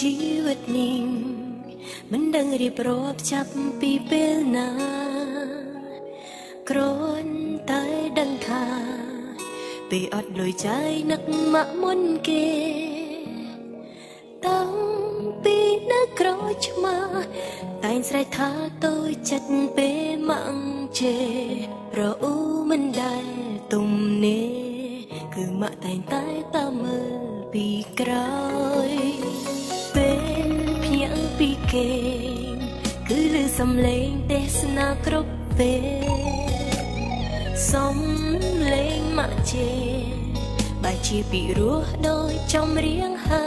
ជីវិតនេះមិនដឹងរៀបរាប់ចាប់ពីពេលណាគ្រាន់តែដឹងថាពេលអត់លុយចាយនឹកមកមុនគេតាំងពីនៅក្រោយឆ្មាតែងស្រែកថាតូចចិត្តពេលម៉ាំងជេរអ៊ូមិនដែលទំនេរគឺម៉ាក់តែងតែតាមមើលពីក្រោយពេលភ្ញាក់ពីគេគឺឮសំឡេងទេសនាគ្រប់ពេលសំឡេងម៉ាក់ជេបែរជាពីរោះដោយចំរៀងហើ